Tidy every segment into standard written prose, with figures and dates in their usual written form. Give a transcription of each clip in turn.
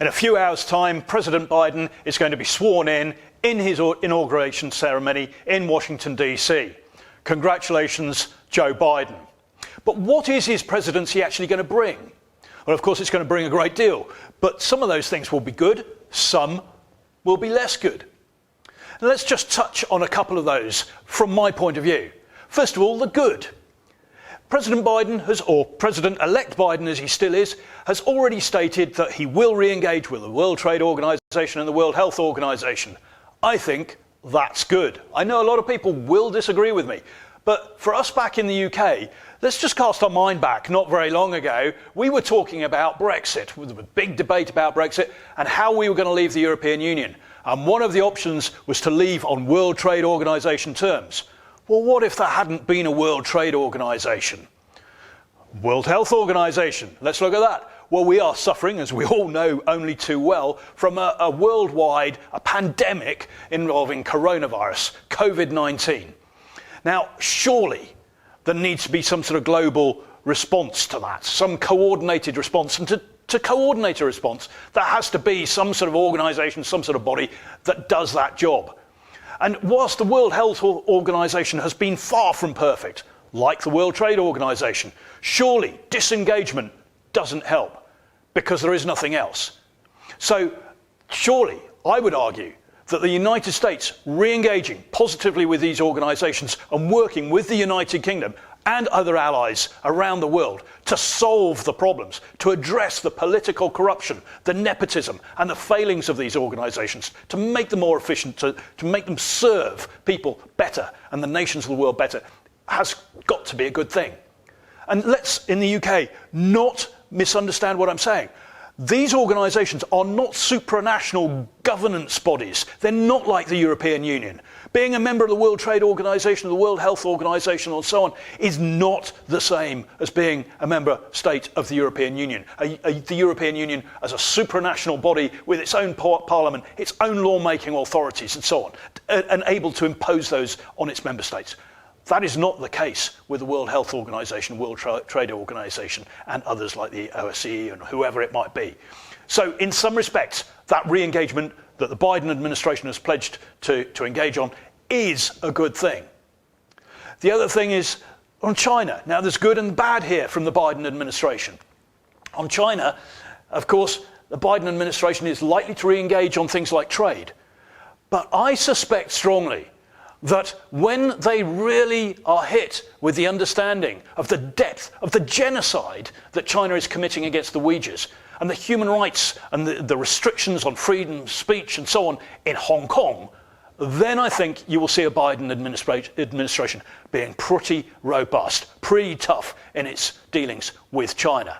In a few hours' time, President Biden is going to be sworn in his inauguration ceremony in Washington, D.C. Congratulations, Joe Biden. But what is his presidency actually going to bring? Well, of course, it's going to bring a great deal, but some of those things will be good, some will be less good. And let's just touch on a couple of those from my point of view. First of all, the good. President Biden or President-elect Biden, as he still is, has already stated that he will re-engage with the World Trade Organization and the World Health Organization. I think that's good. I know a lot of people will disagree with me, but for us back in the UK, let's just cast our mind back. Not very long ago, we were talking about Brexit, with a big debate about Brexit and how we were going to leave the European Union. And one of the options was to leave on World Trade Organization terms. Well, what if there hadn't been a World Trade Organization? World Health Organization, let's look at that. Well, we are suffering, as we all know only too well, from a worldwide pandemic involving coronavirus, COVID-19. Now, surely there needs to be some sort of global response to that, some coordinated response. And to coordinate a response, there has to be some sort of organization, some sort of body that does that job. And whilst the World Health Organization has been far from perfect, like the World Trade Organization, surely disengagement doesn't help because there is nothing else. So surely I would argue that the United States re-engaging positively with these organizations and working with the United Kingdom and other allies around the world to solve the problems, to address the political corruption, the nepotism and the failings of these organizations, to make them more efficient, to make them serve people better and the nations of the world better, has got to be a good thing. And let's, in the UK, not misunderstand what I'm saying. These organisations are not supranational governance bodies. They're not like the European Union. Being a member of the World Trade Organization, the World Health Organization and so on is not the same as being a member state of the European Union. The European Union as a supranational body with its own parliament, its own lawmaking authorities and so on, and able to impose those on its member states. That is not the case with the World Health Organization, World Trade Organization, and others like the OSCE and whoever it might be. So in some respects, that re-engagement that the Biden administration has pledged to engage on is a good thing. The other thing is on China. Now, there's good and bad here from the Biden administration. On China, of course, the Biden administration is likely to re-engage on things like trade. But I suspect strongly that when they really are hit with the understanding of the depth of the genocide that China is committing against the Uyghurs and the human rights and the restrictions on freedom of speech and so on in Hong Kong, then I think you will see a Biden administration being pretty robust, pretty tough in its dealings with China.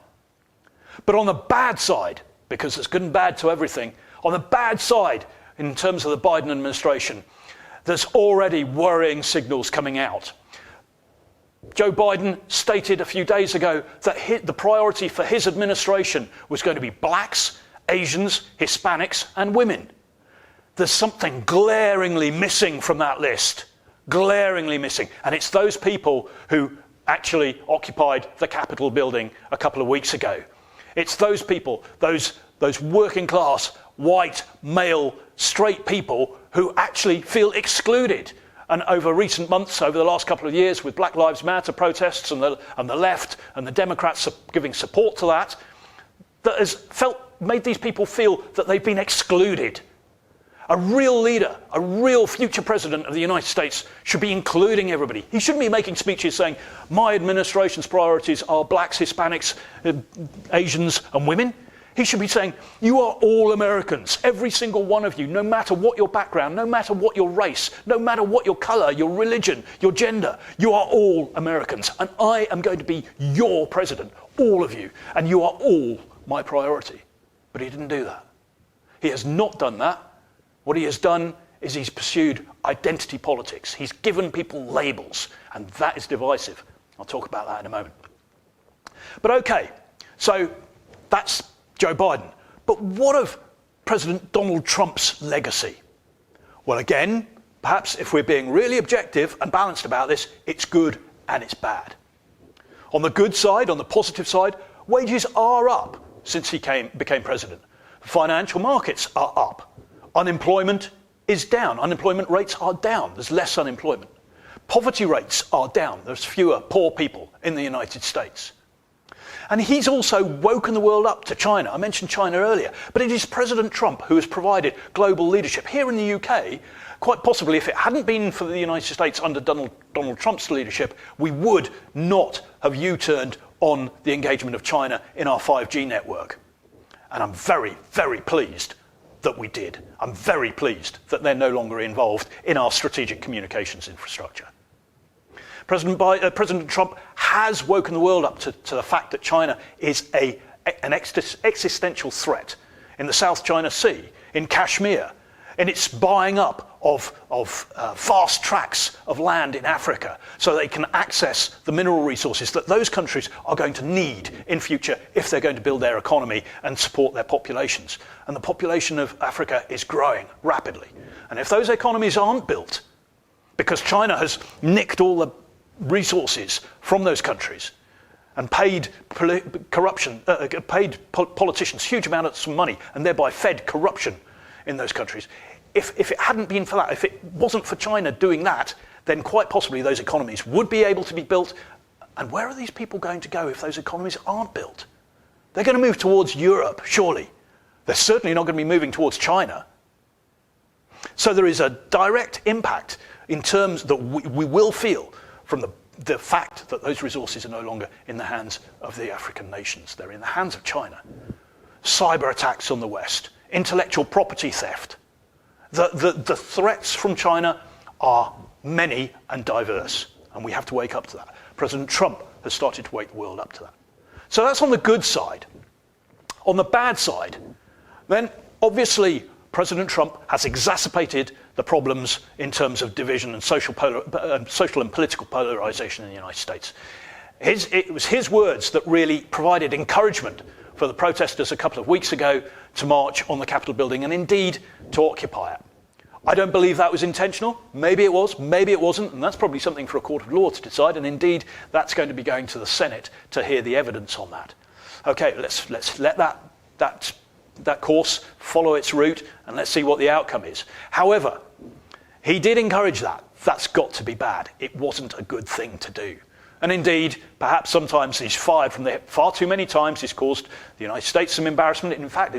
But on the bad side, because there's good and bad to everything, on the bad side in terms of the Biden administration, there's already worrying signals coming out. Joe Biden stated a few days ago that the priority for his administration was going to be blacks, Asians, Hispanics, and women. There's something glaringly missing from that list. Glaringly missing. And it's those people who actually occupied the Capitol building a couple of weeks ago. It's those people, those working class, white, male, straight people who actually feel excluded. And over recent months, over the last couple of years, with Black Lives Matter protests and the left and the Democrats giving support to that, that has made these people feel that they've been excluded. A real leader, a real future president of the United States should be including everybody. He shouldn't be making speeches saying, my administration's priorities are blacks, Hispanics, Asians and women. He should be saying, you are all Americans, every single one of you, no matter what your background, no matter what your race, no matter what your colour, your religion, your gender, you are all Americans. And I am going to be your president, all of you, and you are all my priority. But he didn't do that. He has not done that. What he has done is he's pursued identity politics. He's given people labels, and that is divisive. I'll talk about that in a moment. But okay, so that's Joe Biden. But what of President Donald Trump's legacy? Well, again, perhaps if we're being really objective and balanced about this, it's good and it's bad. On the good side, on the positive side, wages are up since he became president. Financial markets are up. Unemployment is down. Unemployment rates are down. There's less unemployment. Poverty rates are down. There's fewer poor people in the United States. And he's also woken the world up to China. I mentioned China earlier, but it is President Trump who has provided global leadership. Here in the UK, quite possibly, if it hadn't been for the United States under Donald Trump's leadership, we would not have U-turned on the engagement of China in our 5G network. And I'm very, very pleased that we did. I'm very pleased that they're no longer involved in our strategic communications infrastructure. President Trump has woken the world up to the fact that China is an existential threat in the South China Sea, in Kashmir, in its buying up of vast tracts of land in Africa so they can access the mineral resources that those countries are going to need in future if they're going to build their economy and support their populations. And the population of Africa is growing rapidly. And if those economies aren't built, because China has nicked all the resources from those countries and paid politicians huge amounts of money and thereby fed corruption in those countries. If it hadn't been for that, if it wasn't for China doing that, then quite possibly those economies would be able to be built. And where are these people going to go if those economies aren't built? They're going to move towards Europe, surely. They're certainly not going to be moving towards China. So there is a direct impact in terms that we will feel from the fact that those resources are no longer in the hands of the African nations. They're in the hands of China. Cyber attacks on the West, intellectual property theft. The threats from China are many and diverse, and we have to wake up to that. President Trump has started to wake the world up to that. So that's on the good side. On the bad side, then obviously President Trump has exacerbated the problems in terms of division and social and political polarization in the United States. It was his words that really provided encouragement for the protesters a couple of weeks ago to march on the Capitol building and indeed to occupy it. I don't believe that was intentional. Maybe it was, maybe it wasn't, and that's probably something for a court of law to decide, and indeed that's going to be going to the Senate to hear the evidence on that. Okay, let's let that course follow its route and let's see what the outcome is. However, he did encourage that. That's got to be bad. It wasn't a good thing to do. And indeed, perhaps sometimes he's fired from there. Far too many times he's caused the United States some embarrassment. In fact,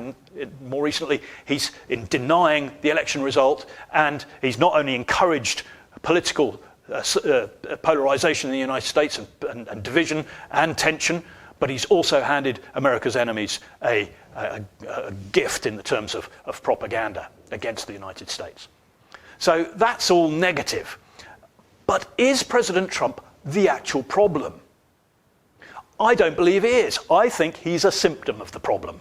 more recently, he's in denying the election result, and he's not only encouraged political polarization in the United States and division and tension, but he's also handed America's enemies a gift in the terms of propaganda against the United States. So that's all negative. But is President Trump the actual problem? I don't believe he is. I think he's a symptom of the problem.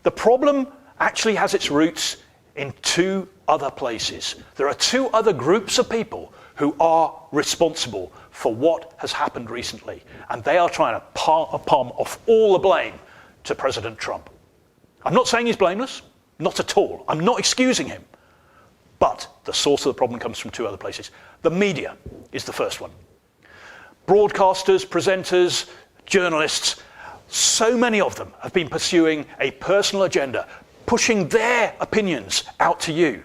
The problem actually has its roots in two other places. There are two other groups of people who are responsible for what has happened recently, and they are trying to palm off all the blame to President Trump. I'm not saying he's blameless, not at all. I'm not excusing him. But the source of the problem comes from two other places. The media is the first one. Broadcasters, presenters, journalists, so many of them have been pursuing a personal agenda, pushing their opinions out to you.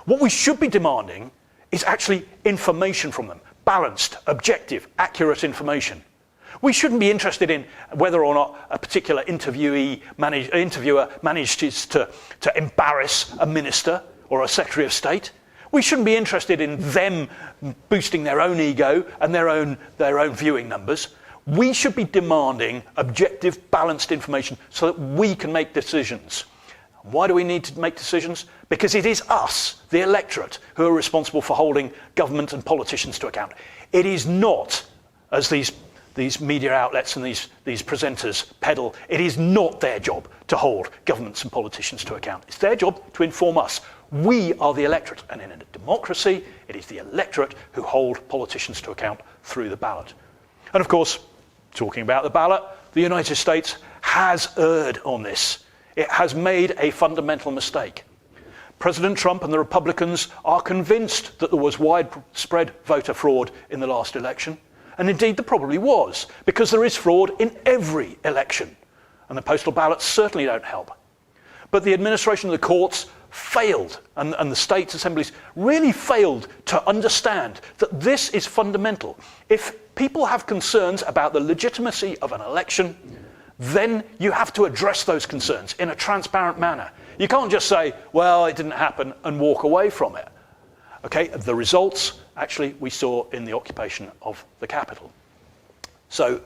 What we should be demanding is actually information from them, balanced, objective, accurate information. We shouldn't be interested in whether or not a particular interviewer managed to embarrass a minister or a Secretary of State. We shouldn't be interested in them boosting their own ego and their own viewing numbers. We should be demanding objective, balanced information so that we can make decisions. Why do we need to make decisions? Because it is us, the electorate, who are responsible for holding government and politicians to account. It is not, as these media outlets and these presenters peddle, it is not their job to hold governments and politicians to account. It's their job to inform us. We are the electorate, and in a democracy, it is the electorate who hold politicians to account through the ballot. And of course, talking about the ballot, the United States has erred on this. It has made a fundamental mistake. President Trump and the Republicans are convinced that there was widespread voter fraud in the last election. And indeed, there probably was, because there is fraud in every election. And the postal ballots certainly don't help. But the administration of the courts failed, and the state assemblies really failed to understand that this is fundamental. If people have concerns about the legitimacy of an election, then you have to address those concerns in a transparent manner. You can't just say, well, it didn't happen, and walk away from it. Okay, the results, actually, we saw in the occupation of the capital. So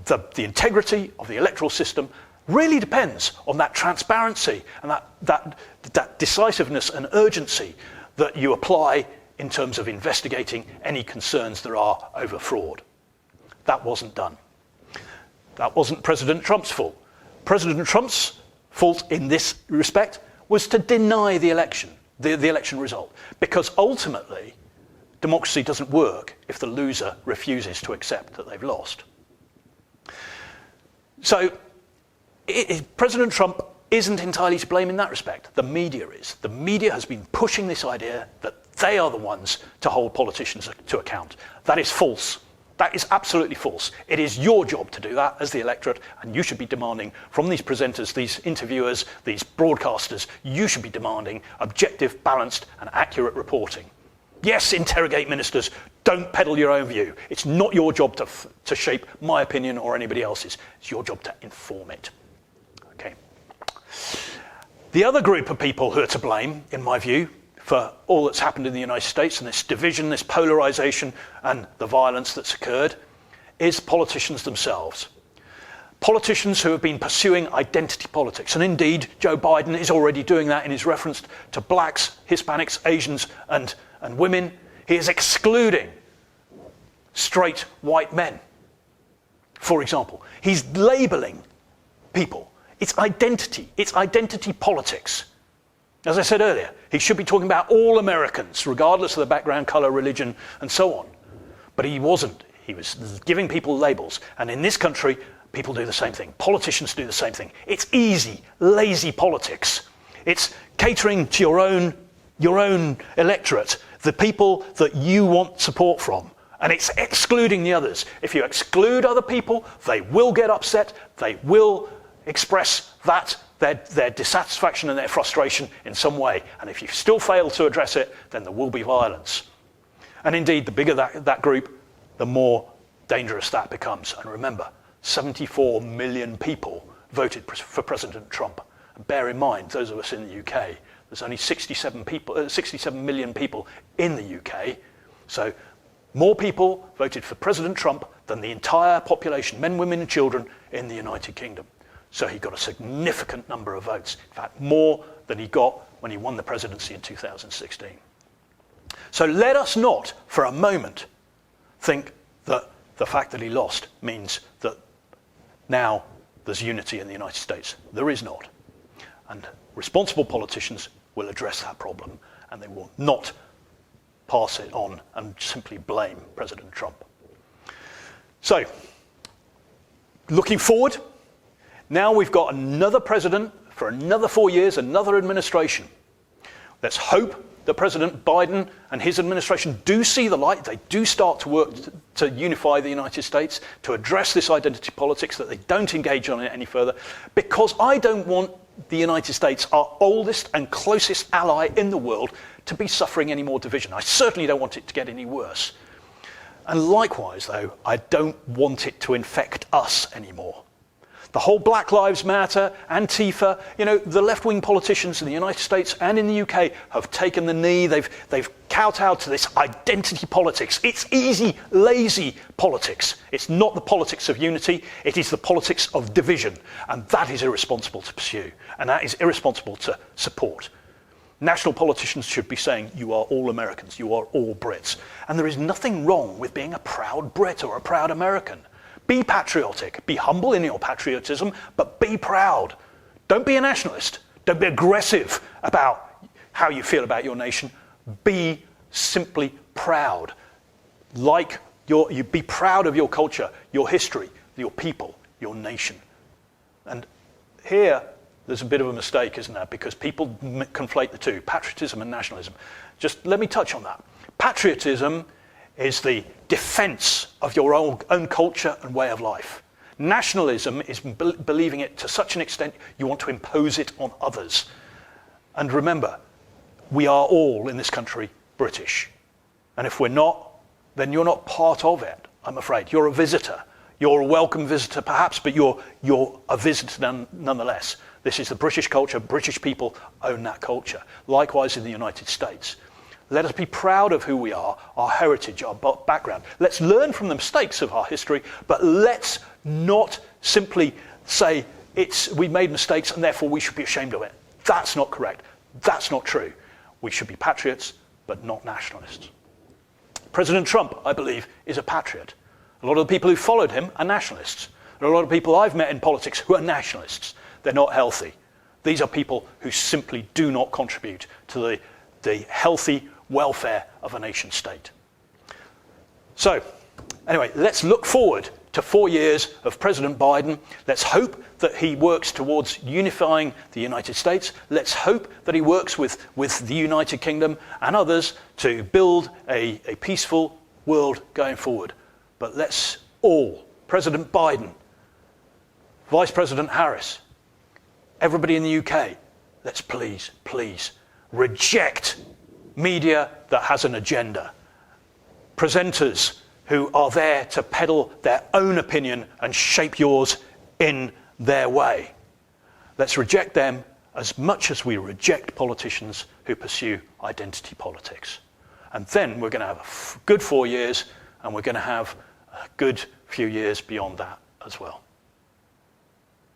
the integrity of the electoral system really depends on that transparency and that decisiveness and urgency that you apply in terms of investigating any concerns there are over fraud. That wasn't done. That wasn't President Trump's fault. President Trump's fault in this respect was to deny the election, the election result, because ultimately democracy doesn't work if the loser refuses to accept that they've lost. So President Trump isn't entirely to blame in that respect. The media is. The media has been pushing this idea that they are the ones to hold politicians to account. That is false. That is absolutely false. It is your job to do that as the electorate, and you should be demanding from these presenters, these interviewers, these broadcasters, you should be demanding objective, balanced, and accurate reporting. Yes, interrogate ministers. Don't peddle your own view. It's not your job to shape my opinion or anybody else's. It's your job to inform it. Okay. The other group of people who are to blame, in my view, for all that's happened in the United States and this division, this polarization, and the violence that's occurred, is politicians themselves. Politicians who have been pursuing identity politics. And indeed, Joe Biden is already doing that in his reference to blacks, Hispanics, Asians, and women. He is excluding straight white men, for example. He's labeling people. It's identity politics. As I said earlier, he should be talking about all Americans, regardless of their background, color, religion, and so on. But he wasn't. He was giving people labels. And in this country, people do the same thing. Politicians do the same thing. It's easy, lazy politics. It's catering to your own electorate, the people that you want support from. And it's excluding the others. If you exclude other people, they will get upset. They will express their dissatisfaction and their frustration in some way. And if you still fail to address it, then there will be violence. And indeed, the bigger that group, the more dangerous that becomes. And remember, 74 million people voted for President Trump. And bear in mind, those of us in the UK, there's only 67 million people in the UK. So more people voted for President Trump than the entire population, men, women, and children in the United Kingdom. So he got a significant number of votes. In fact, more than he got when he won the presidency in 2016. So let us not, for a moment, think that the fact that he lost means that now there's unity in the United States. There is not. And responsible politicians will address that problem, and they will not pass it on and simply blame President Trump. So, looking forward, now we've got another president for another 4 years, another administration. Let's hope that President Biden and his administration do see the light. They do start to work to unify the United States, to address this identity politics, that they don't engage on it any further, because I don't want the United States, our oldest and closest ally in the world, to be suffering any more division. I certainly don't want it to get any worse. And likewise, though, I don't want it to infect us anymore. The whole Black Lives Matter, Antifa, the left-wing politicians in the United States and in the UK have taken the knee. They've kowtowed to this identity politics. It's easy, lazy politics. It's not the politics of unity. It is the politics of division. And that is irresponsible to pursue. And that is irresponsible to support. National politicians should be saying, you are all Americans, you are all Brits. And there is nothing wrong with being a proud Brit or a proud American. Be patriotic, be humble in your patriotism, but be proud. Don't be a nationalist. Don't be aggressive about how you feel about your nation. Be simply proud. You be proud of your culture, your history, your people, your nation. And here, there's a bit of a mistake, isn't there? Because people conflate the two, patriotism and nationalism. Just let me touch on that. Patriotism is the defense of your own culture and way of life. Nationalism is believing it to such an extent you want to impose it on others. And remember, we are all in this country British. And if we're not, then you're not part of it, I'm afraid. You're a visitor. You're a welcome visitor perhaps, but you're a visitor nonetheless. This is the British culture. British people own that culture. Likewise in the United States. Let us be proud of who we are, our heritage, our background. Let's learn from the mistakes of our history, but let's not simply say we made mistakes and therefore we should be ashamed of it. That's not correct. That's not true. We should be patriots, but not nationalists. President Trump, I believe, is a patriot. A lot of the people who followed him are nationalists. There are a lot of people I've met in politics who are nationalists. They're not healthy. These are people who simply do not contribute to the healthy welfare of a nation state. So, anyway, let's look forward to 4 years of President Biden. Let's hope that he works towards unifying the United States. Let's hope that he works with the United Kingdom and others to build a peaceful world going forward. But let's all, President Biden, Vice President Harris, everybody in the UK, let's please reject media that has an agenda. Presenters who are there to peddle their own opinion and shape yours in their way. Let's reject them as much as we reject politicians who pursue identity politics. And then we're going to have a good 4 years, and we're going to have a good few years beyond that as well.